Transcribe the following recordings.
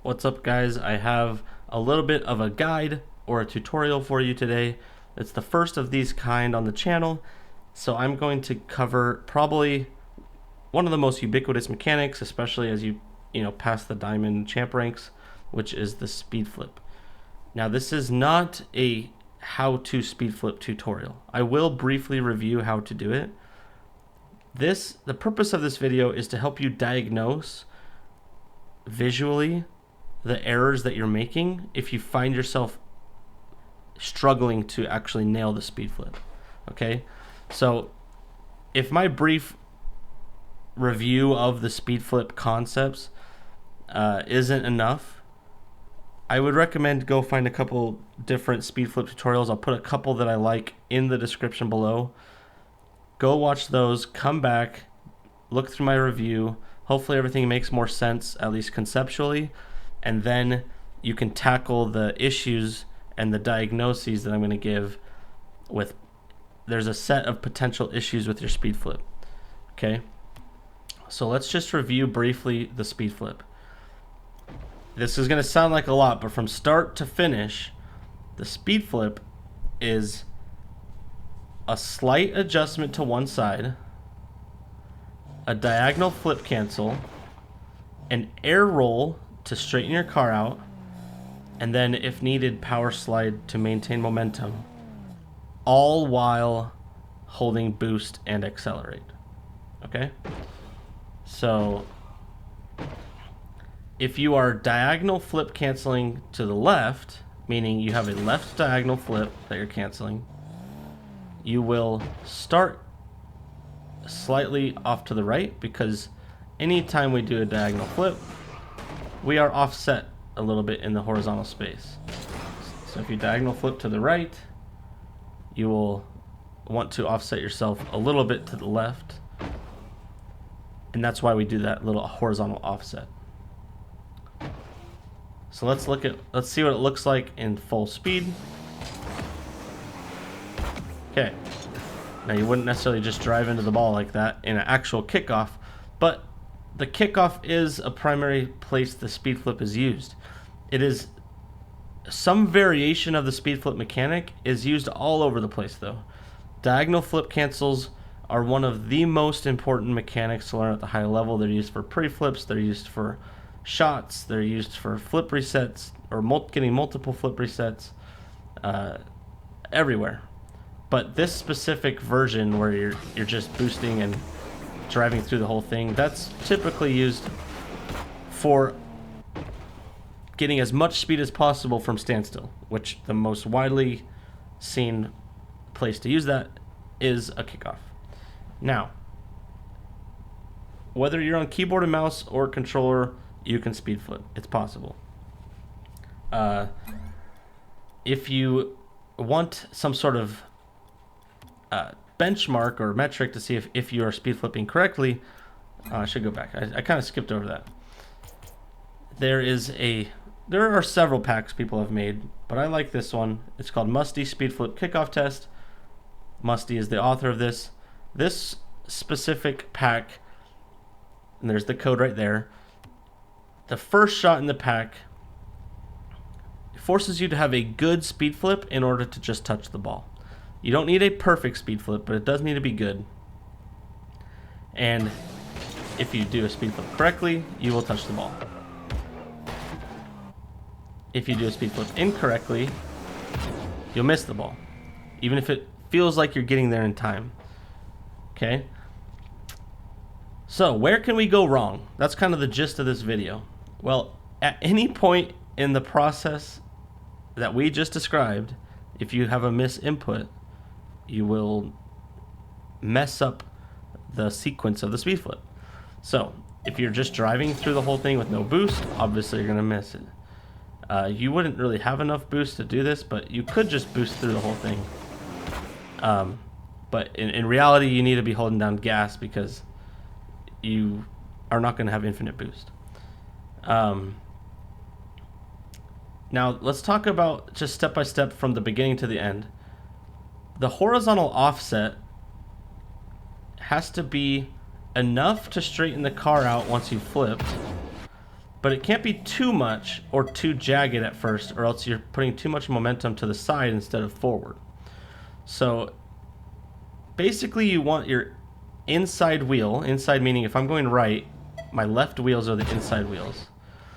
What's up, guys? I have a little bit of a guide or a tutorial for you today. It's the first of these kind on the channel, so I'm going to cover probably one of the most ubiquitous mechanics, especially as you pass the diamond champ ranks, which is the speed flip. Now, this is not a how-to speed flip tutorial. I will briefly review how to do it. The purpose of this video is to help you diagnose visually the errors that you're making if you find yourself struggling to actually nail the speed flip. Okay, so if my brief review of the speed flip concepts isn't enough, I would recommend go find a couple different speed flip tutorials. I'll put a couple that I like in the description below. Go watch those, come back, look through my review. Hopefully everything makes more sense, at least conceptually, and then you can tackle the issues and the diagnoses that I'm going to give with. There's a set of potential issues with your speed flip. Okay, so let's just review briefly the speed flip. This is going to sound like a lot, but from start to finish, the speed flip is a slight adjustment to one side, a diagonal flip cancel, an air roll to straighten your car out, and then, if needed, power slide to maintain momentum, all while holding boost and accelerate. Okay? So, if you are diagonal flip canceling to the left, meaning you have a left diagonal flip that you're canceling, you will start slightly off to the right, because anytime we do a diagonal flip, we are offset a little bit in the horizontal space. So if you diagonal flip to the right, you will want to offset yourself a little bit to the left, and that's why we do that little horizontal offset. So let's see what it looks like in full speed. Okay, now you wouldn't necessarily just drive into the ball like that in an actual kickoff, but the kickoff is a primary place the speed flip is used. It is some variation of the speed flip mechanic is used all over the place though. Diagonal flip cancels are one of the most important mechanics to learn at the high level. They're used for pre-flips, they're used for shots, they're used for flip resets or getting multiple flip resets everywhere. But this specific version where you're just boosting and driving through the whole thing, that's typically used for getting as much speed as possible from standstill, which the most widely seen place to use that is a kickoff. Now, whether you're on keyboard and mouse or controller, you can speed flip. It's possible. If you want some sort of benchmark or metric to see if you are speed flipping correctly, I should go back. I kind of skipped over that. There are several packs people have made, but I like this one. It's called Musty Speed Flip Kickoff Test. Musty is the author of this. This specific pack, and there's the code right there. The first shot in the pack forces you to have a good speed flip in order to just touch the ball. You don't need a perfect speed flip, but it does need to be good. And if you do a speed flip correctly, you will touch the ball. If you do a speed flip incorrectly, you'll miss the ball, even if it feels like you're getting there in time. Okay? So, where can we go wrong? That's kind of the gist of this video. Well, at any point in the process that we just described, if you have a misinput, you will mess up the sequence of the speed flip. So, if you're just driving through the whole thing with no boost, obviously you're going to miss it. You wouldn't really have enough boost to do this, but you could just boost through the whole thing. But in reality, you need to be holding down gas because you are not going to have infinite boost. Now, let's talk about just step by step from the beginning to the end. The horizontal offset has to be enough to straighten the car out once you've flipped, but it can't be too much or too jagged at first, or else you're putting too much momentum to the side instead of forward. So basically you want your inside wheel, inside meaning if I'm going right, my left wheels are the inside wheels.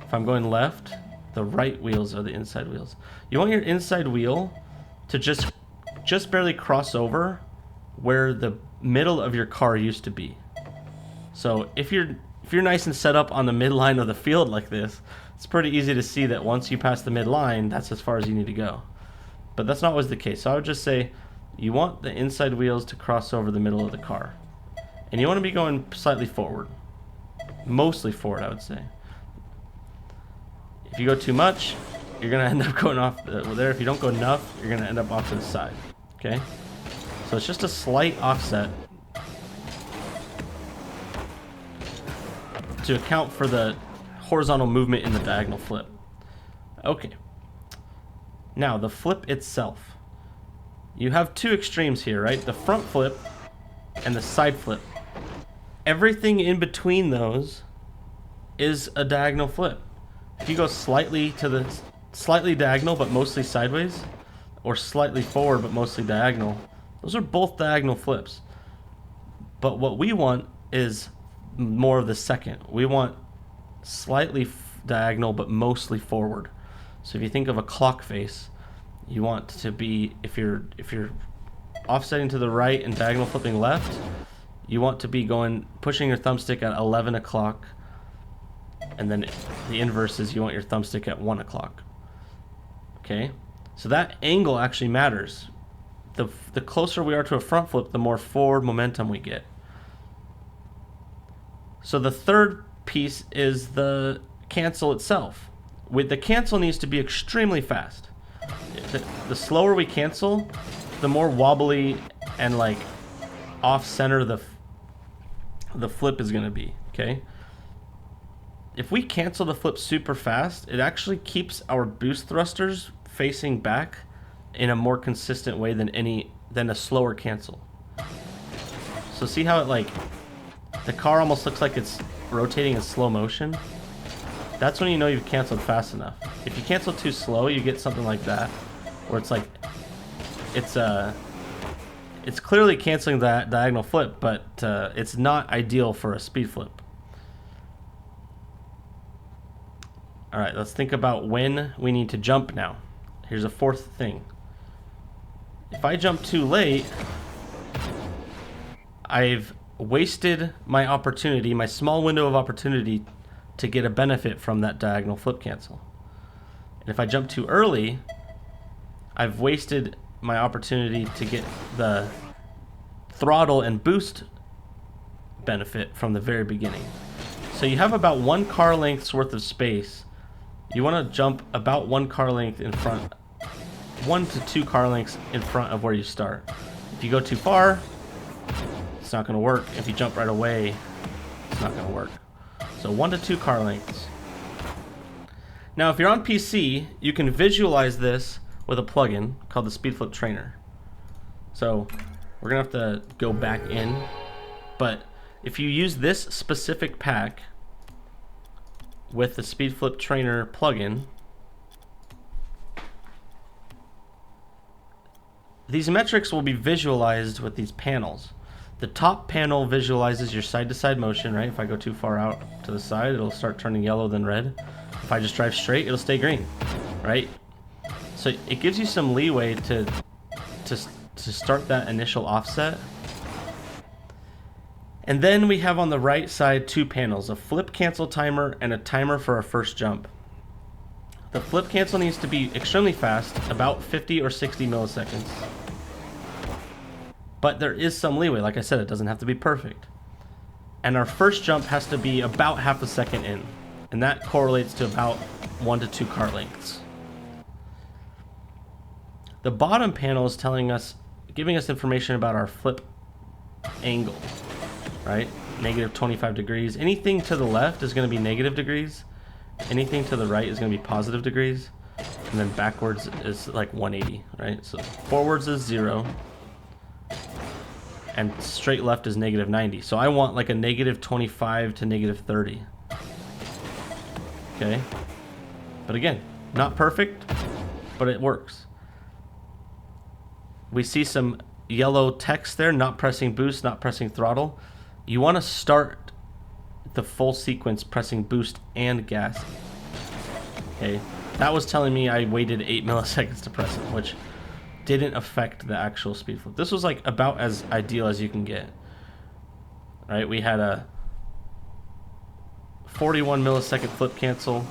If I'm going left, the right wheels are the inside wheels. You want your inside wheel to just barely cross over where the middle of your car used to be. So if you're nice and set up on the midline of the field like this, it's pretty easy to see that once you pass the midline, that's as far as you need to go. But that's not always the case. So I would just say you want the inside wheels to cross over the middle of the car. And you want to be going slightly forward. Mostly forward, I would say. If you go too much, you're going to end up going off there. If you don't go enough, you're going to end up off to the side. Okay? So it's just a slight offset to account for the horizontal movement in the diagonal flip. Okay. Now, the flip itself. You have two extremes here, right? The front flip and the side flip. Everything in between those is a diagonal flip. If you go slightly diagonal but mostly sideways, or slightly forward but mostly diagonal, those are both diagonal flips. But what we want is more of the second. We want slightly diagonal but mostly forward. So if you think of a clock face, you want to be, if you're offsetting to the right and diagonal flipping left, you want to be pushing your thumbstick at 11 o'clock, and then the inverse is you want your thumbstick at 1 o'clock. Okay? So that angle actually matters. The closer we are to a front flip, the more forward momentum we get. So the third piece is the cancel itself. The cancel needs to be extremely fast. The slower we cancel, the more wobbly and like off center the flip is going to be. Okay? If we cancel the flip super fast, it actually keeps our boost thrusters facing back in a more consistent way than a slower cancel. So see how it the car almost looks like it's rotating in slow motion? That's when you know you've canceled fast enough. If you cancel too slow, you get something like that, where it's like it's clearly canceling that diagonal flip, but it's not ideal for a speed flip. All right, let's think about when we need to jump now. Here's a fourth thing. If I jump too late, I've wasted my opportunity, my small window of opportunity to get a benefit from that diagonal flip cancel. And if I jump too early, I've wasted my opportunity to get the throttle and boost benefit from the very beginning. So you have about 1 car length's worth of space. You want to jump about 1 car length in front, 1 to 2 car lengths in front of where you start. If you go too far, it's not going to work. If you jump right away, it's not going to work. So 1 to 2 car lengths. Now, if you're on PC, you can visualize this with a plugin called the Speedflip Trainer. So we're going to have to go back in. But if you use this specific pack with the Speedflip Trainer plugin, these metrics will be visualized with these panels. The top panel visualizes your side-to-side motion, right? If I go too far out to the side, it'll start turning yellow, then red. If I just drive straight, it'll stay green, right? So it gives you some leeway to start that initial offset. And then we have on the right side 2 panels, a flip cancel timer and a timer for our first jump. The flip cancel needs to be extremely fast, about 50 or 60 milliseconds. But there is some leeway. Like I said, it doesn't have to be perfect. And our first jump has to be about half a second in. And that correlates to about 1 to 2 car lengths. The bottom panel is giving us information about our flip angle, right? Negative 25 degrees. Anything to the left is going to be negative degrees. Anything to the right is going to be positive degrees. And then backwards is like 180, right? So forwards is 0. And straight left is negative 90. So I want like a negative 25 to negative 30. Okay. But again, not perfect, but it works. We see some yellow text there, not pressing boost, not pressing throttle. You want to start the full sequence pressing boost and gas. Okay. That was telling me I waited 8 milliseconds to press it, which didn't affect the actual speed flip. This was like about as ideal as you can get. Right? We had a 41 millisecond flip cancel,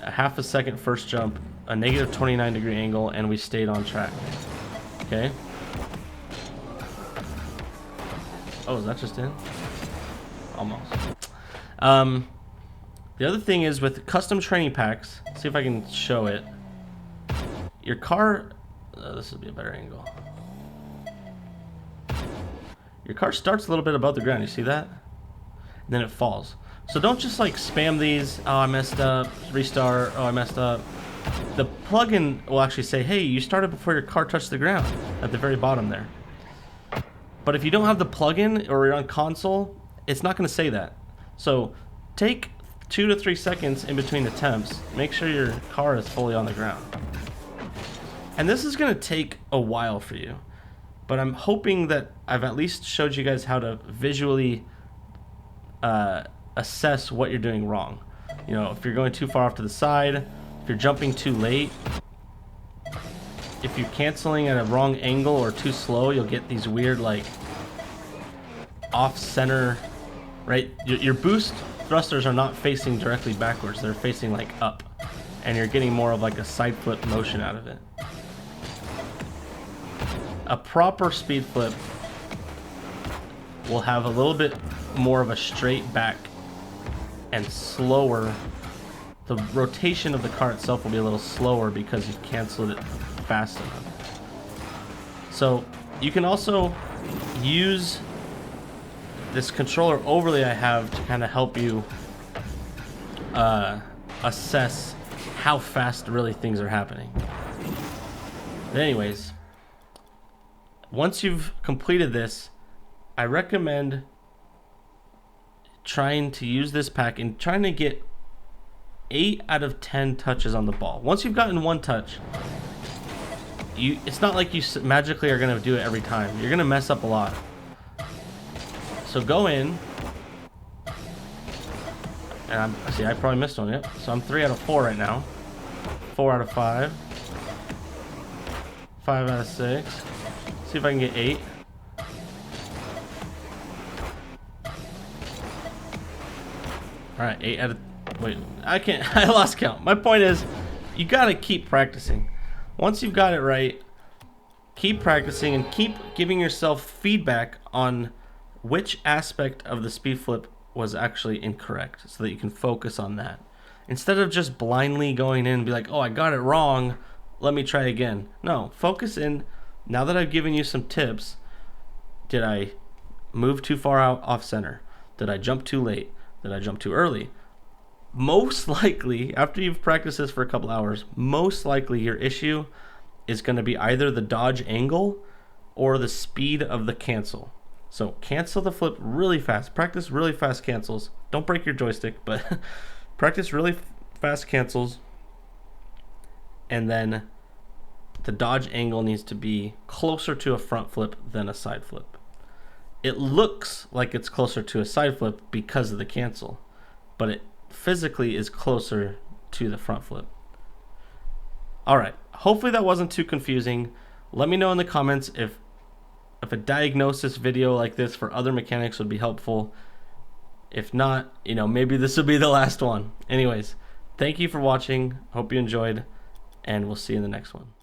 a half a second first jump, a negative 29-degree angle, and we stayed on track. Okay. Oh, is that just in? Almost. The other thing is with custom training packs, see if I can show it. Your car, this would be a better angle. Your car starts a little bit above the ground, you see that? And then it falls. So don't just like spam these, oh I messed up, restart, oh I messed up. The plugin will actually say, hey, you started before your car touched the ground, at the very bottom there. But if you don't have the plugin or you're on console, it's not going to say that. So take 2 to 3 seconds in between attempts. Make sure your car is fully on the ground. And this is going to take a while for you. But I'm hoping that I've at least showed you guys how to visually assess what you're doing wrong. You know, if you're going too far off to the side, if you're jumping too late, if you're canceling at a wrong angle or too slow, you'll get these weird like off-center, right? Your boost thrusters are not facing directly backwards, they're facing like up, and you're getting more of like a side flip motion out of it. A proper speed flip will have a little bit more of a straight back and slower. The rotation of the car itself will be a little slower because you've canceled it fast enough. So you can also use this controller overlay I have to kind of help you assess how fast really things are happening. But anyways, once you've completed this, I recommend trying to use this pack and trying to get 8 out of 10 touches on the ball. Once you've gotten 1 touch, it's not like you magically are going to do it every time. You're going to mess up a lot. So go in, and I probably missed one. Yep. So I'm 3 out of 4 right now. 4 out of 5. 5 out of 6. See if I can get 8. All right, 8 out of. Wait, I can't. I lost count. My point is, you gotta keep practicing. Once you've got it right, keep practicing and keep giving yourself feedback on which aspect of the speed flip was actually incorrect, so that you can focus on that instead of just blindly going in and be like, oh, I got it wrong, let me try again. No, focus in. Now that I've given you some tips, did I move too far out off center? Did I jump too late? Did I jump too early? Most likely, after you've practiced this for a couple hours, most likely your issue is going to be either the dodge angle or the speed of the cancel. So cancel the flip really fast. Practice really fast cancels. Don't break your joystick, but practice really fast cancels. And then the dodge angle needs to be closer to a front flip than a side flip. It looks like it's closer to a side flip because of the cancel, but it physically is closer to the front flip. All right, hopefully that wasn't too confusing. Let me know in the comments if a diagnosis video like this for other mechanics would be helpful. If not, you know, maybe this will be the last one. Anyways, thank you for watching. Hope you enjoyed, and we'll see you in the next one.